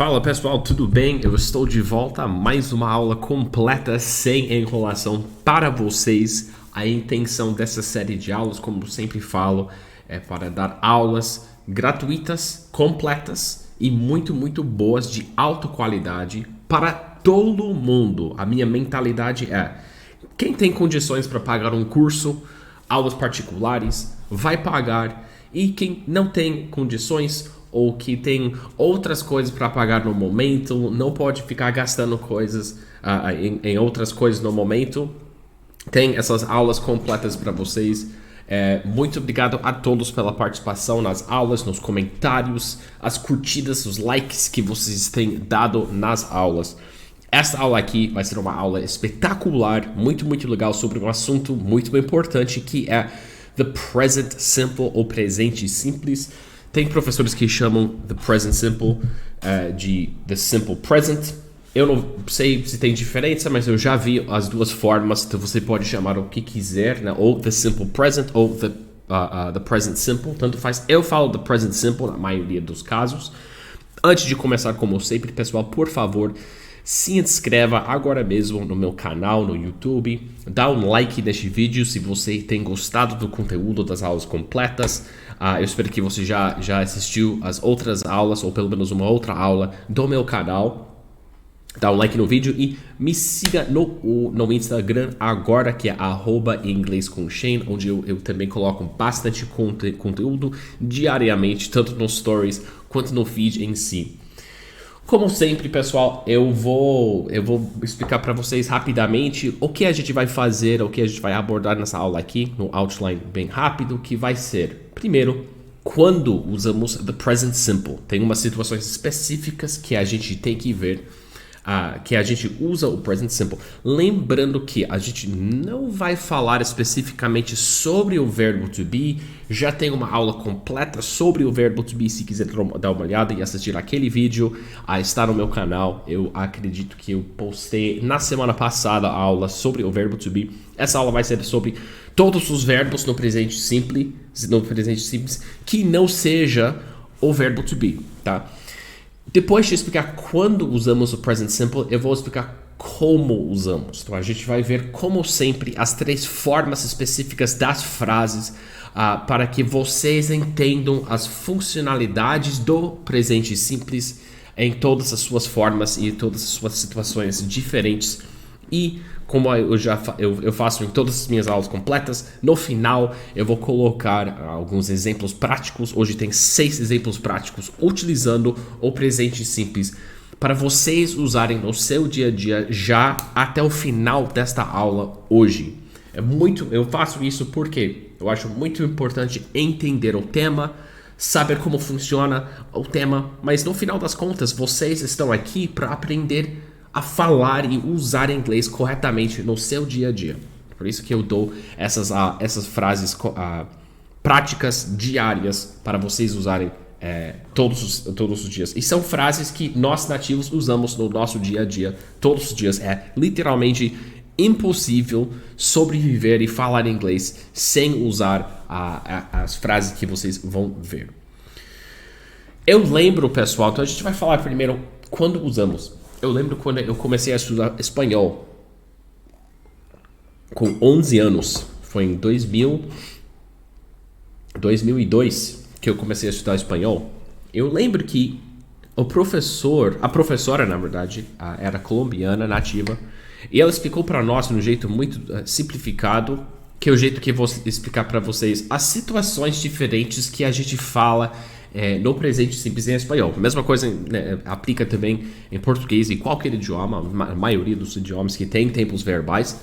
Fala pessoal, tudo bem? Eu estou de volta a mais uma aula completa sem enrolação para vocês. A intenção dessa série de aulas, como sempre falo, é para dar aulas gratuitas, completas e muito boas de alta qualidade para todo mundo. A minha mentalidade é: quem tem condições para pagar um curso, aulas particulares, vai pagar, e quem não tem condições ou que tem outras coisas para pagar no momento, não pode ficar gastando coisas em outras coisas no momento, tem essas aulas completas para vocês. Muito obrigado a todos pela participação nas aulas, nos comentários, as curtidas, os likes que vocês têm dado nas aulas. Esta aula aqui vai ser uma aula espetacular, muito legal, sobre um assunto muito importante, que é the present simple, ou presente simples. Tem professores que chamam the present simple de the simple present. Eu não sei se tem diferença, mas eu já vi as duas formas, então você pode chamar o que quiser, né? Ou the simple present ou the present simple, tanto faz. Eu falo the present simple na maioria dos casos. Antes de começar, como sempre, pessoal, por favor, se inscreva agora mesmo no meu canal no YouTube, dá um like neste vídeo se você tem gostado do conteúdo das aulas completas. Eu espero que você já assistiu as outras aulas, ou pelo menos uma outra aula do meu canal. Dá um like no vídeo e me siga no Instagram agora, que é @inglescomshane, onde eu também coloco bastante conteúdo diariamente, tanto nos stories quanto no feed em si. Como sempre, pessoal, eu vou explicar para vocês rapidamente o que a gente vai fazer, o que a gente vai abordar nessa aula aqui, no outline bem rápido, que vai ser, primeiro, quando usamos the present simple. Tem umas situações específicas que a gente tem que ver, que a gente usa o present simple. Lembrando que a gente não vai falar especificamente sobre o verbo to be. Já tem uma aula completa sobre o verbo to be, se quiser dar uma olhada e assistir aquele vídeo, está no meu canal. Eu acredito que eu postei na semana passada a aula sobre o verbo to be. Essa aula vai ser sobre todos os verbos no presente simples, que não seja o verbo to be, tá? Depois de explicar quando usamos o present simple, eu vou explicar como usamos. Então a gente vai ver, como sempre, as três formas específicas das frases, para que vocês entendam as funcionalidades do presente simples em todas as suas formas e todas as suas situações diferentes. E como eu faço em todas as minhas aulas completas, no final eu vou colocar alguns exemplos práticos. Hoje tem 6 exemplos práticos utilizando o presente simples para vocês usarem no seu dia a dia já até o final desta aula hoje. Eu faço isso porque eu acho muito importante entender o tema, saber como funciona o tema, mas no final das contas vocês estão aqui para aprender a falar e usar inglês corretamente no seu dia a dia. Por isso que eu dou essas frases práticas diárias para vocês usarem todos os dias. E são frases que nós nativos usamos no nosso dia a dia todos os dias. É literalmente impossível sobreviver e falar inglês sem usar as frases que vocês vão ver. Eu lembro, pessoal, então a gente vai falar primeiro quando usamos. Eu lembro quando eu comecei a estudar espanhol com 11 anos. Foi em 2002 que eu comecei a estudar espanhol. Eu lembro que a professora, na verdade, era colombiana, nativa, e ela explicou para nós, de um jeito muito simplificado, que é o jeito que eu vou explicar para vocês as situações diferentes que a gente fala no presente simples em espanhol. A mesma coisa, né, aplica também em português e qualquer idioma, a maioria dos idiomas que tem tempos verbais.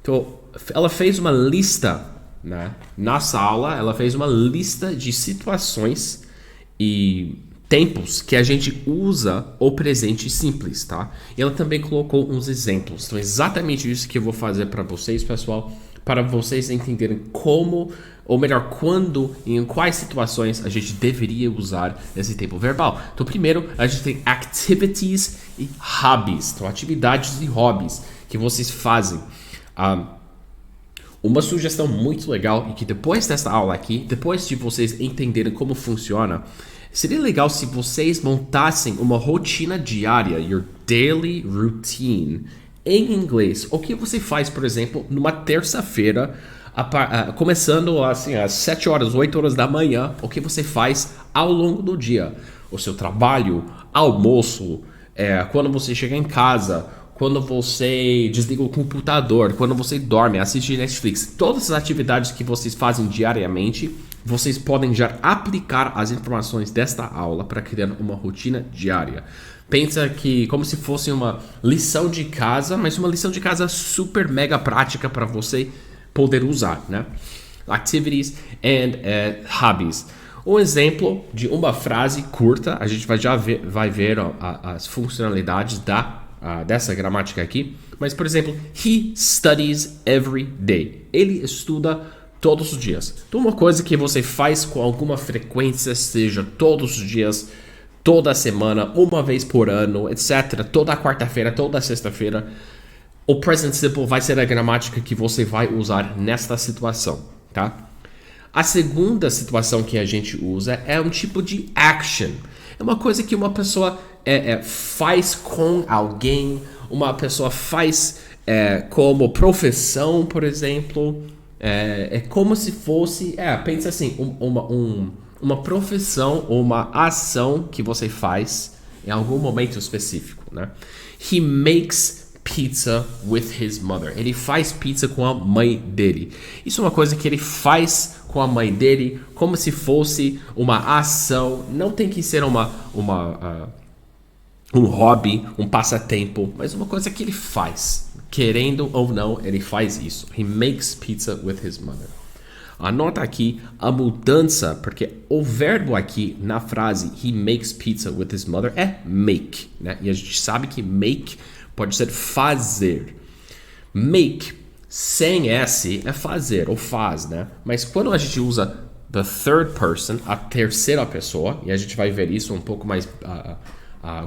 Então, ela fez uma lista, né, nessa aula, ela fez uma lista de situações e tempos que a gente usa o presente simples, tá? E ela também colocou uns exemplos. Então, é exatamente isso que eu vou fazer para vocês, pessoal, para vocês entenderem como, ou melhor, quando e em quais situações a gente deveria usar esse tempo verbal. Então, primeiro, a gente tem activities e hobbies. Então, atividades e hobbies que vocês fazem. Uma sugestão muito legal, e que depois dessa aula aqui, depois de vocês entenderem como funciona, Seria legal se vocês montassem uma rotina diária, your daily routine, em inglês. O que você faz, por exemplo, numa terça-feira, começando assim, às 7 horas, 8 horas da manhã, o que você faz ao longo do dia? O seu trabalho, almoço, quando você chega em casa, quando você desliga o computador, quando você dorme, assiste Netflix, todas as atividades que vocês fazem diariamente, vocês podem já aplicar as informações desta aula para criar uma rotina diária. Pensa que como se fosse uma lição de casa, mas uma lição de casa super mega prática para você poder usar, né? Activities and hobbies. Um exemplo de uma frase curta, a gente vai ver as funcionalidades dessa gramática aqui. Mas, por exemplo, he studies every day. Ele estuda todos os dias. Então, uma coisa que você faz com alguma frequência, seja todos os dias, toda semana, uma vez por ano, etc. Toda quarta-feira, toda sexta-feira. O present simple vai ser a gramática que você vai usar nesta situação, tá? A segunda situação que a gente usa é um tipo de action. É uma coisa que uma pessoa faz com alguém, uma pessoa faz como profissão, por exemplo. É como se fosse, pensa assim, uma profissão ou uma ação que você faz em algum momento específico, né? He makes pizza with his mother. Ele faz pizza com a mãe dele. Isso é uma coisa que ele faz com a mãe dele, como se fosse uma ação. Não tem que ser um hobby, um passatempo, mas uma coisa que ele faz. Querendo ou não, ele faz isso. He makes pizza with his mother. Anota aqui a mudança, porque o verbo aqui na frase he makes pizza with his mother é make, né? E a gente sabe que make pode ser fazer. Make sem S é fazer ou faz, né? Mas quando a gente usa the third person, a terceira pessoa, e a gente vai ver isso um pouco mais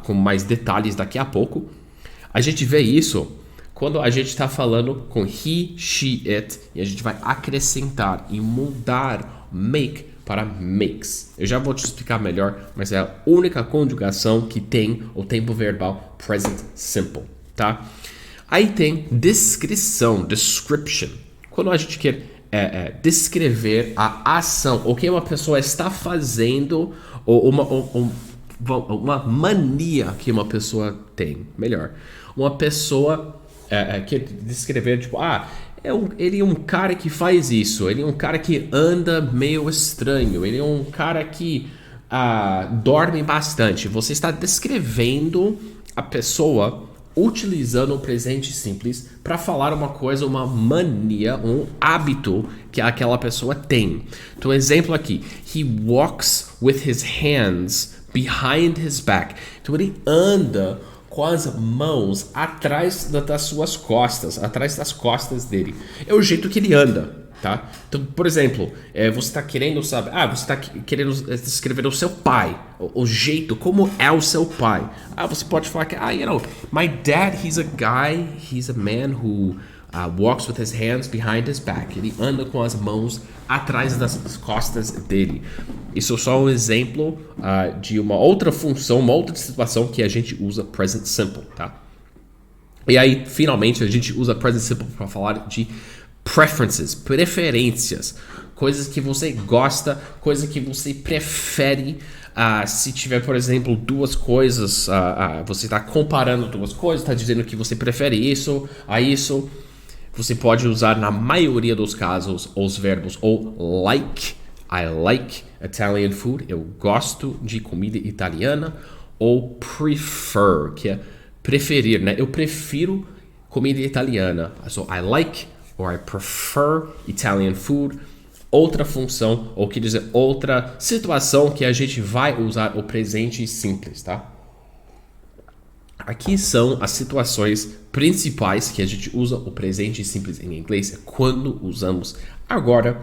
com mais detalhes daqui a pouco, a gente vê isso quando a gente está falando com he, she, it, e a gente vai acrescentar e mudar make para makes. Eu já vou te explicar melhor, mas é a única conjugação que tem o tempo verbal present simple, tá? Aí tem descrição, description. Quando a gente quer descrever a ação, o que uma pessoa está fazendo, ou uma mania que uma pessoa tem. Melhor, uma pessoa quer descrever, tipo, ele é um cara que faz isso, ele é um cara que anda meio estranho, ele é um cara que dorme bastante. Você está descrevendo a pessoa utilizando o presente simples para falar uma coisa, uma mania, um hábito que aquela pessoa tem. Então, exemplo aqui, he walks with his hands behind his back. Então, ele anda com as mãos atrás das suas costas, atrás das costas dele. É o jeito que ele anda, tá? Então, por exemplo, você está querendo, você está querendo descrever o seu pai, o jeito, como é o seu pai. Você pode falar que, my dad, he's a man who walks with his hands behind his back. Ele anda com as mãos atrás das costas dele. Isso é só um exemplo de uma outra função, uma outra situação que a gente usa present simple, tá? E aí, finalmente, a gente usa present simple para falar de preferences, preferências, coisas que você gosta, coisas que você prefere. Se tiver, por exemplo, duas coisas, você está comparando duas coisas, está dizendo que você prefere isso a isso, você pode usar na maioria dos casos os verbos ou like, I like Italian food, eu gosto de comida italiana, ou prefer, que é preferir, né? Eu prefiro comida italiana. So I like or I prefer Italian food. Outra função, ou quer dizer, outra situação que a gente vai usar o presente simples, tá? Aqui são as situações principais que a gente usa o presente simples em inglês, quando usamos. Agora,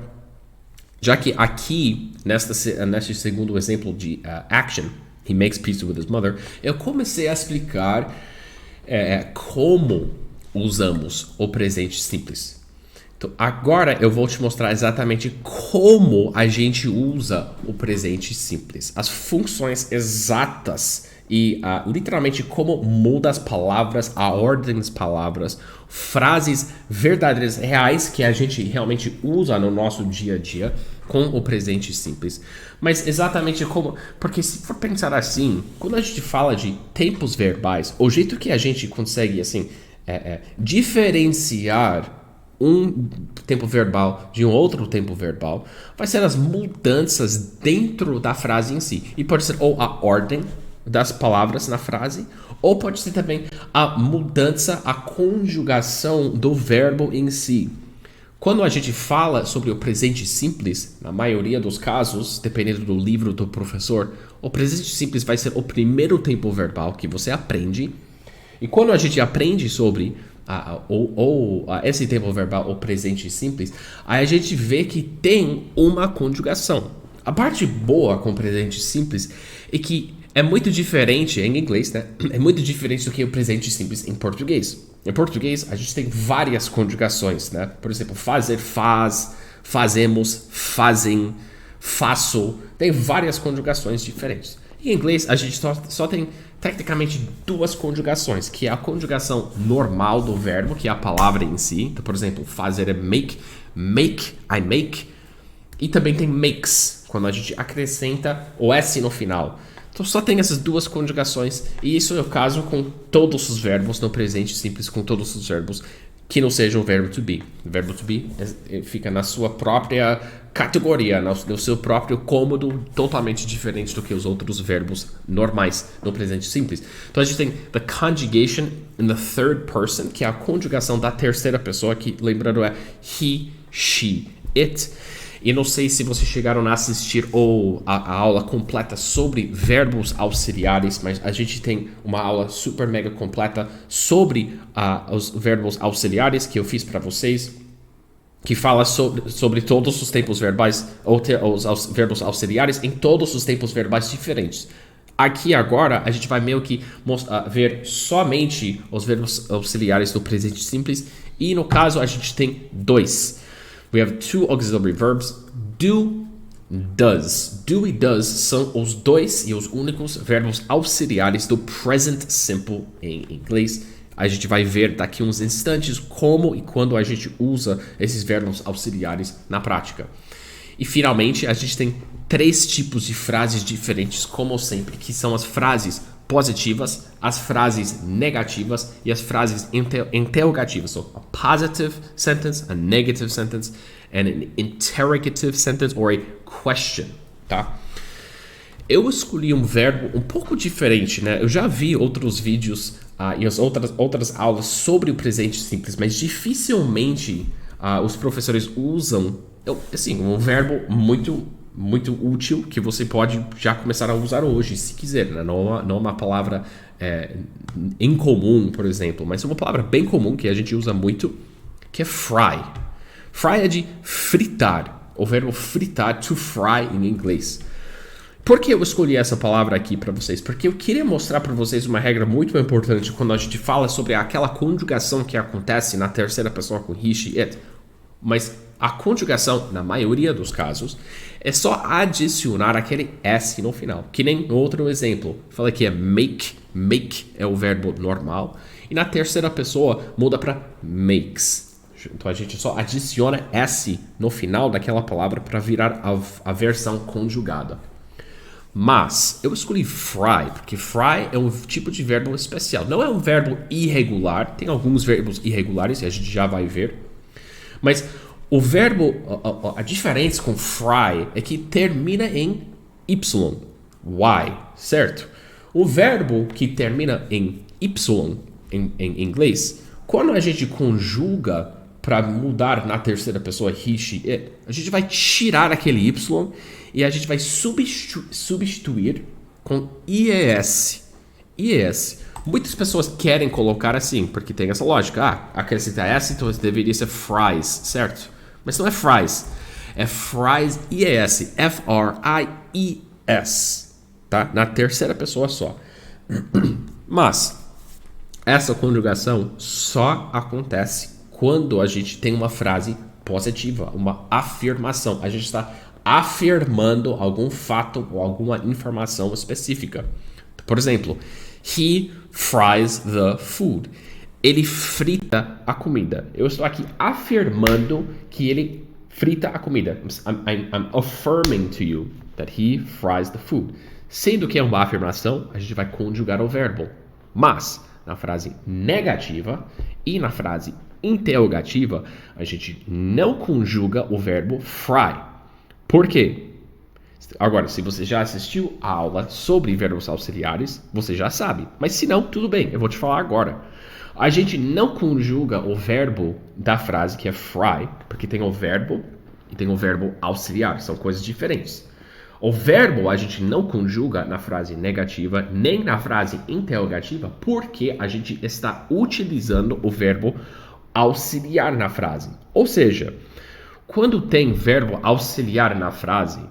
já que aqui, neste segundo exemplo de action, he makes pizza with his mother, eu comecei a explicar como usamos o presente simples. Então, agora eu vou te mostrar exatamente como a gente usa o presente simples. As funções exatas e literalmente como muda as palavras, a ordem das palavras, frases verdadeiras, reais que a gente realmente usa no nosso dia a dia com o presente simples. Mas exatamente como... Porque se for pensar assim, quando a gente fala de tempos verbais, o jeito que a gente consegue assim diferenciar um tempo verbal de um outro tempo verbal vai ser as mudanças dentro da frase em si. E pode ser ou a ordem das palavras na frase, ou pode ser também a mudança, a conjugação do verbo em si. Quando a gente fala sobre o presente simples, na maioria dos casos, dependendo do livro do professor, o presente simples vai ser o primeiro tempo verbal que você aprende. E quando a gente aprende sobre esse tempo verbal, o presente simples, aí a gente vê que tem uma conjugação. A parte boa com o presente simples é que é muito diferente em inglês, né? É muito diferente do que o presente simples em português. Em português, a gente tem várias conjugações, né? Por exemplo, fazer, faz, fazemos, fazem, faço. Tem várias conjugações diferentes. Em inglês, a gente só tem tecnicamente duas conjugações, que é a conjugação normal do verbo, que é a palavra em si. Então, por exemplo, fazer é make, make, I make. E também tem makes, quando a gente acrescenta o S no final. Então só tem essas duas conjugações, e isso é o caso com todos os verbos no presente simples, com todos os verbos que não sejam o verbo to be. O verbo to be fica na sua própria categoria, no seu próprio cômodo, totalmente diferente do que os outros verbos normais no presente simples. Então a gente tem the conjugation in the third person, que é a conjugação da terceira pessoa, que lembrando é he, she, it. E não sei se vocês chegaram a assistir a aula completa sobre verbos auxiliares, mas a gente tem uma aula super mega completa sobre os verbos auxiliares que eu fiz para vocês, que fala sobre todos os tempos verbais, ou os verbos auxiliares em todos os tempos verbais diferentes. Aqui agora a gente vai meio que ver somente os verbos auxiliares do presente simples, e no caso a gente tem dois. We have two auxiliary verbs, do, does. Do e does são os dois e os únicos verbos auxiliares do present simple em inglês. A gente vai ver daqui uns instantes como e quando a gente usa esses verbos auxiliares na prática. E finalmente, a gente tem três tipos de frases diferentes, como sempre, que são as frases positivas, as frases negativas e as frases interrogativas. So, a positive sentence, a negative sentence, and an interrogative sentence or a question, tá? Eu escolhi um verbo um pouco diferente, né? Eu já vi outros vídeos e as outras aulas sobre o presente simples, mas dificilmente os professores usam um verbo muito útil que você pode já começar a usar hoje, se quiser, né? Não é uma palavra incomum, por exemplo, mas é uma palavra bem comum que a gente usa muito, que é fry. Fry é de fritar, o verbo fritar, to fry em inglês. Por que eu escolhi essa palavra aqui para vocês? Porque eu queria mostrar para vocês uma regra muito importante quando a gente fala sobre aquela conjugação que acontece na terceira pessoa com he, she, it. Mas a conjugação, na maioria dos casos, é só adicionar aquele S no final. Que nem outro exemplo. Falei que é make. Make é o verbo normal. E na terceira pessoa muda para makes. Então a gente só adiciona S no final daquela palavra para virar a versão conjugada. Mas eu escolhi fry, porque fry é um tipo de verbo especial. Não é um verbo irregular. Tem alguns verbos irregulares e a gente já vai ver. Mas o verbo, a diferença com fry é que termina em Y, certo? O verbo que termina em Y, em inglês, quando a gente conjuga para mudar na terceira pessoa he, she, it, a gente vai tirar aquele Y e a gente vai substituir com IES. IES. Muitas pessoas querem colocar assim, porque tem essa lógica. Acrescentar S, então deveria ser fries, certo? Mas não é fries. É fries IES. F-R-I-E-S. Tá? Na terceira pessoa só. Mas essa conjugação só acontece quando a gente tem uma frase positiva, uma afirmação. A gente está afirmando algum fato ou alguma informação específica. Por exemplo, he fries the food. Ele frita a comida. Eu estou aqui afirmando que ele frita a comida. I'm affirming to you that he fries the food. Sendo que é uma afirmação, a gente vai conjugar o verbo. Mas, na frase negativa e na frase interrogativa, a gente não conjuga o verbo fry. Por quê? Agora, se você já assistiu a aula sobre verbos auxiliares, você já sabe. Mas se não, tudo bem, eu vou te falar agora. A gente não conjuga o verbo da frase que é fry, porque tem o verbo e tem o verbo auxiliar, são coisas diferentes. O verbo a gente não conjuga na frase negativa nem na frase interrogativa, porque a gente está utilizando o verbo auxiliar na frase. Ou seja, quando tem verbo auxiliar na frase,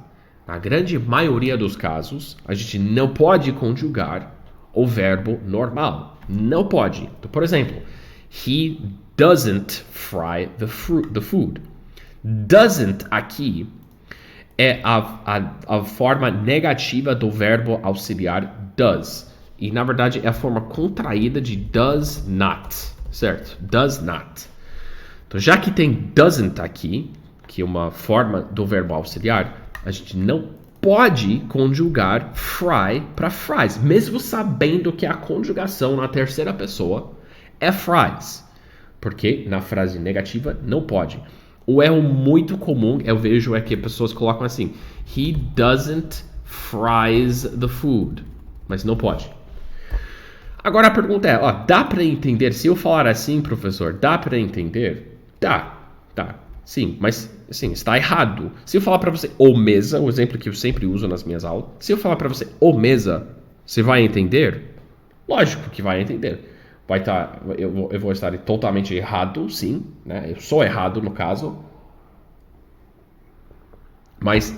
na grande maioria dos casos, a gente não pode conjugar o verbo normal. Não pode. Então, por exemplo, he doesn't fry the food. Doesn't aqui é a forma negativa do verbo auxiliar does. E, na verdade, é a forma contraída de does not. Certo? Does not. Então, já que tem doesn't aqui, que é uma forma do verbo auxiliar, a gente não pode conjugar fry para fries, mesmo sabendo que a conjugação na terceira pessoa é fries. Porque na frase negativa não pode. O erro muito comum, eu vejo, é que pessoas colocam assim: he doesn't fries the food. Mas não pode. Agora a pergunta é, dá para entender? Se eu falar assim, professor, dá para entender? Dá. Sim, mas sim, está errado. Se eu falar para você o mesa, o exemplo que eu sempre uso nas minhas aulas, se eu falar para você o mesa, você vai entender? Lógico que vai entender. Eu vou estar totalmente errado, sim, né? Eu sou errado no caso. Mas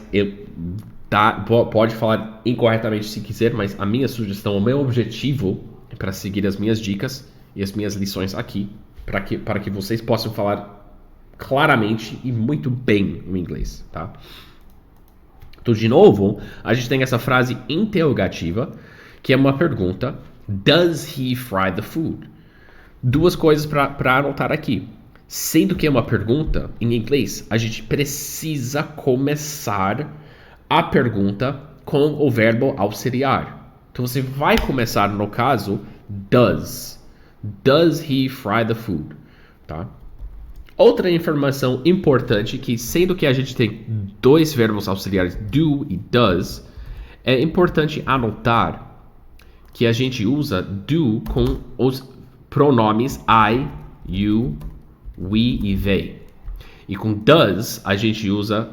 pode falar incorretamente se quiser, mas a minha sugestão, o meu objetivo é para seguir as minhas dicas e as minhas lições aqui, para que vocês possam falar claramente e muito bem o inglês, tá? Então, de novo, a gente tem essa frase interrogativa, que é uma pergunta: does he fry the food? Duas coisas para anotar aqui. Sendo que é uma pergunta, em inglês, a gente precisa começar a pergunta com o verbo auxiliar. Então, você vai começar, no caso, does. Does he fry the food? Tá? Outra informação importante, que sendo que a gente tem dois verbos auxiliares, do e does, é importante anotar que a gente usa do com os pronomes I, you, we e they. E com does, a gente usa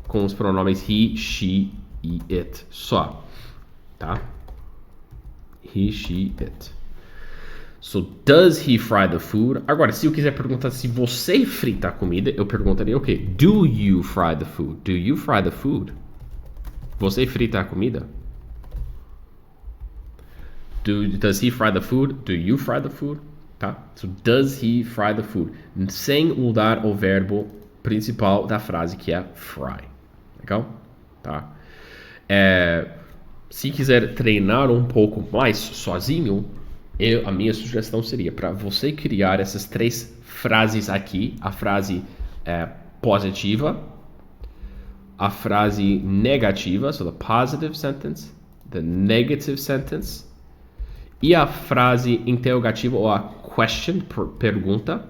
com os pronomes he, she e it só. Tá? He, she, it. So, does he fry the food? Agora, se eu quiser perguntar se você frita a comida, eu perguntaria o quê? Do you fry the food? Do you fry the food? Você frita a comida? Does he fry the food? Do you fry the food? Tá? So, does he fry the food? Sem mudar o verbo principal da frase, que é fry. Legal? Tá? Se quiser treinar um pouco mais sozinho, a minha sugestão seria para você criar essas três frases aqui: a frase positiva, a frase negativa, so the positive sentence, the negative sentence, e a frase interrogativa ou a question, pergunta.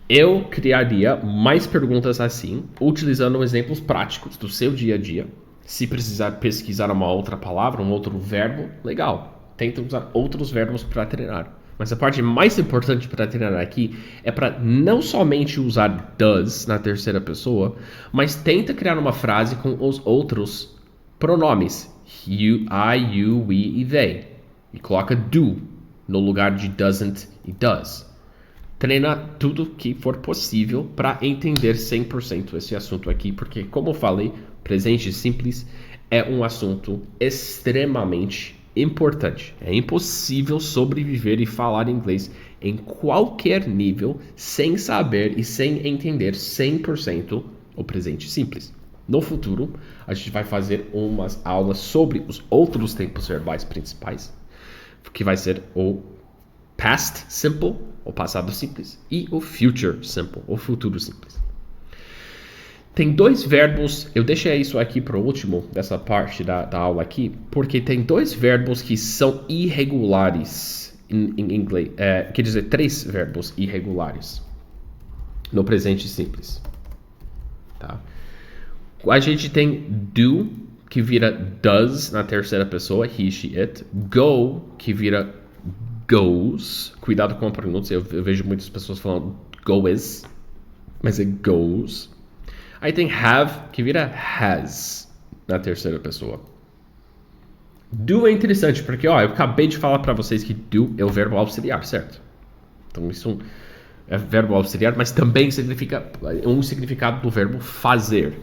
Eu criaria mais perguntas assim, utilizando exemplos práticos do seu dia a dia. Se precisar pesquisar uma outra palavra, um outro verbo, legal. Tenta usar outros verbos para treinar. Mas a parte mais importante para treinar aqui é para não somente usar does na terceira pessoa, mas tenta criar uma frase com os outros pronomes. You, I, you, we e they. E coloca do no lugar de doesn't e does. Treina tudo que for possível para entender 100% esse assunto aqui, porque, como eu falei, presente simples é um assunto extremamente importante. É impossível sobreviver e falar inglês em qualquer nível sem saber e sem entender 100% o presente simples. No futuro, a gente vai fazer umas aulas sobre os outros tempos verbais principais, que vai ser o past simple, o passado simples, e o future simple, o futuro simples. Tem dois verbos, eu deixei isso aqui para o último dessa parte da aula aqui, porque tem dois verbos que são irregulares em inglês. Quer dizer, três verbos irregulares no presente simples. Tá? A gente tem do, que vira does na terceira pessoa, he, she, it. Go, que vira goes. Cuidado com a pronúncia, eu vejo muitas pessoas falando goes, mas é goes. Aí tem have, que vira has na terceira pessoa. Do é interessante, porque eu acabei de falar para vocês que do é o verbo auxiliar, certo? Então isso é verbo auxiliar, mas também significa um significado do verbo fazer.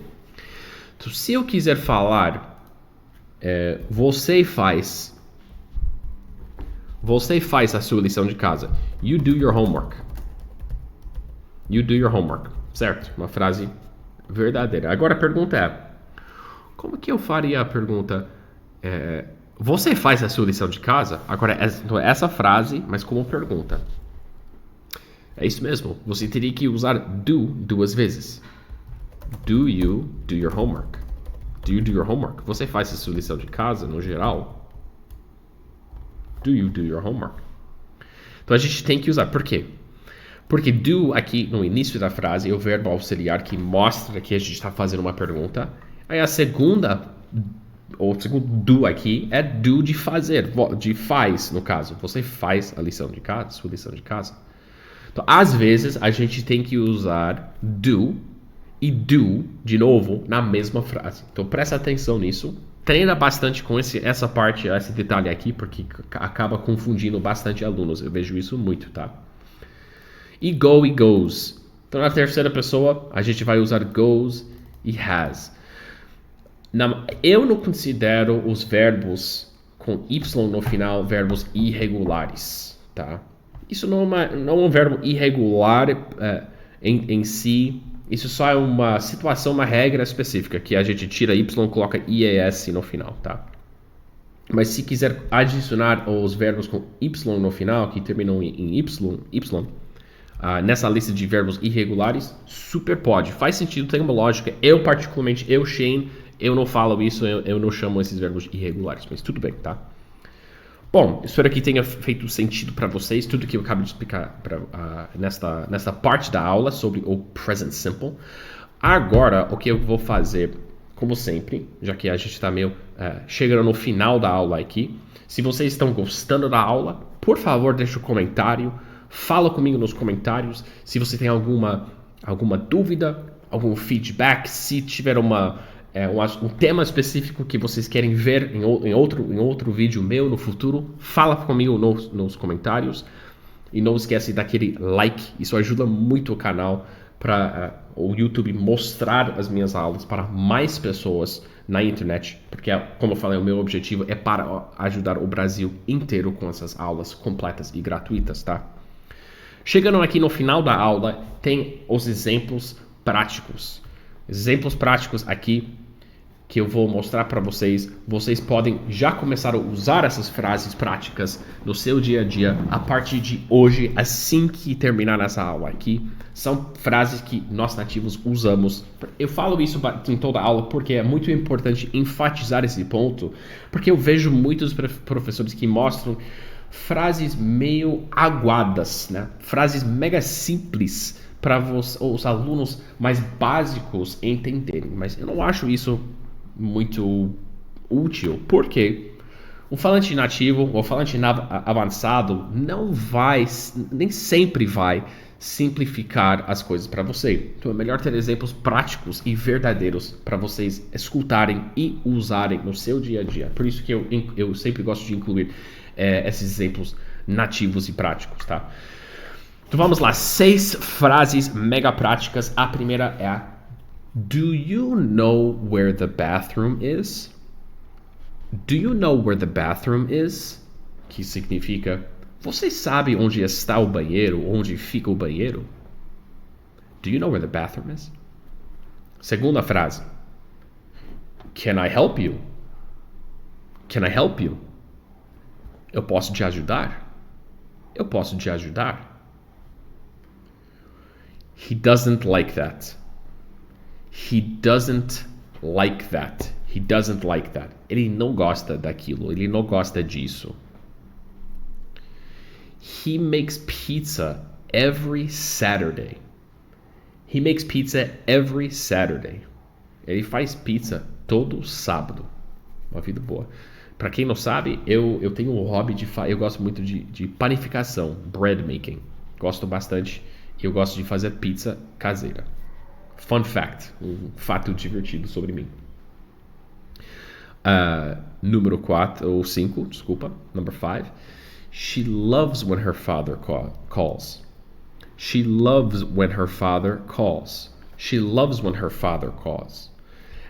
Então, se eu quiser falar, você faz a sua lição de casa. You do your homework. You do your homework, certo? Uma frase verdadeira. Agora a pergunta é, como que eu faria a pergunta, você faz a sua lição de casa? Agora, essa frase, mas como pergunta. É isso mesmo, você teria que usar do duas vezes. Do you do your homework? Do you do your homework? Você faz a sua lição de casa, no geral? Do you do your homework? Então a gente tem que usar, por quê? Porque do aqui no início da frase é o verbo auxiliar que mostra que a gente está fazendo uma pergunta. Aí a segunda, ou o segundo do aqui é do de fazer, de faz no caso. Você faz a lição de casa, sua lição de casa. Então às vezes a gente tem que usar do e do de novo na mesma frase. Então presta atenção nisso. Treina bastante com essa parte, esse detalhe aqui, porque acaba confundindo bastante alunos. Eu vejo isso muito, tá? E go e goes. Então, na terceira pessoa, a gente vai usar goes e has. Eu não considero os verbos com y no final verbos irregulares, tá? Isso não é um verbo irregular em si. Isso só é uma situação, uma regra específica, que a gente tira y e coloca ies no final, tá? Mas se quiser adicionar os verbos com y no final, que terminam em y, nessa lista de verbos irregulares, super pode. Faz sentido, tem uma lógica. Eu, particularmente, Shane, eu não falo isso, eu não chamo esses verbos irregulares, mas tudo bem, tá? Bom, espero que tenha feito sentido para vocês, tudo que eu acabo de explicar nesta parte da aula sobre o present simple. Agora, o que eu vou fazer, como sempre, já que a gente está meio chegando no final da aula aqui, se vocês estão gostando da aula, por favor, deixe um comentário. Fala comigo nos comentários se você tem alguma dúvida, algum feedback, se tiver um tema específico que vocês querem ver em outro vídeo meu no futuro, fala comigo nos comentários. E não esquece daquele like, isso ajuda muito o canal para o YouTube mostrar as minhas aulas para mais pessoas na internet, porque, como eu falei, o meu objetivo é para ajudar o Brasil inteiro com essas aulas completas e gratuitas, tá? Chegando aqui no final da aula, tem os exemplos práticos. Exemplos práticos aqui que eu vou mostrar para vocês. Vocês podem já começar a usar essas frases práticas no seu dia a dia a partir de hoje, assim que terminar essa aula aqui. São frases que nós nativos usamos. Eu falo isso em toda a aula porque é muito importante enfatizar esse ponto, porque eu vejo muitos professores que mostram frases meio aguadas, né? Frases mega simples para os alunos mais básicos entenderem, mas eu não acho isso muito útil, porque o falante nativo, o falante avançado nem sempre vai simplificar as coisas para você. Então é melhor ter exemplos práticos e verdadeiros para vocês escutarem e usarem no seu dia a dia. Por isso que eu sempre gosto de incluir esses exemplos nativos e práticos, tá? Então vamos lá, 6 frases mega práticas. A primeira é: Do you know where the bathroom is? Do you know where the bathroom is? Que significa, você sabe onde está o banheiro, onde fica o banheiro? Do you know where the bathroom is? Segunda frase. Can I help you? Can I help you? Eu posso te ajudar? Eu posso te ajudar? He doesn't like that. He doesn't like that. He doesn't like that. Ele não gosta daquilo. Ele não gosta disso. He makes pizza every Saturday. He makes pizza every Saturday. Ele faz pizza todo sábado. Uma vida boa. Para quem não sabe, eu tenho um hobby eu gosto muito de panificação, bread making. Gosto bastante. Eu gosto de fazer pizza caseira. Fun fact, um fato divertido sobre mim. Número 4, ou 5, desculpa. Number 5. She loves when her father calls. She loves when her father calls. She loves when her father calls.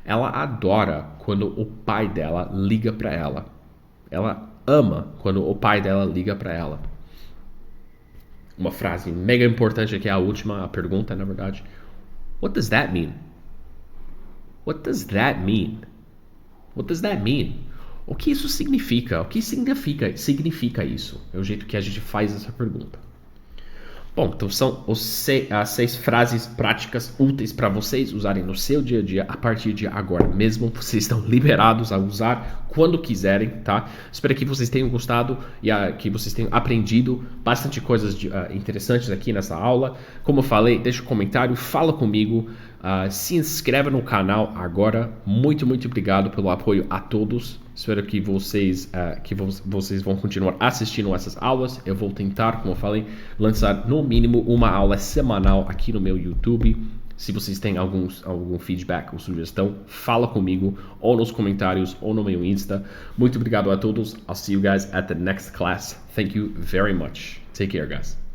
Ela adora quando o pai dela liga para ela. Ela ama quando o pai dela liga para ela. Uma frase mega importante aqui, a última pergunta, na verdade. What does that mean? What does that mean? What does that mean? O que isso significa? O que significa isso? É o jeito que a gente faz essa pergunta. Bom, então são as 6 frases práticas úteis para vocês usarem no seu dia a dia a partir de agora mesmo. Vocês estão liberados a usar quando quiserem, tá? Espero que vocês tenham gostado e que vocês tenham aprendido bastante coisas interessantes aqui nessa aula. Como eu falei, deixa um comentário, fala comigo, se inscreve no canal agora. Muito, muito obrigado pelo apoio a todos. Espero que vocês vão continuar assistindo essas aulas. Eu vou tentar, como eu falei, lançar no mínimo uma aula semanal aqui no meu YouTube. Se vocês têm algum feedback ou sugestão, fala comigo ou nos comentários ou no meu Insta. Muito obrigado a todos. I'll see you guys at the next class. Thank you very much. Take care, guys.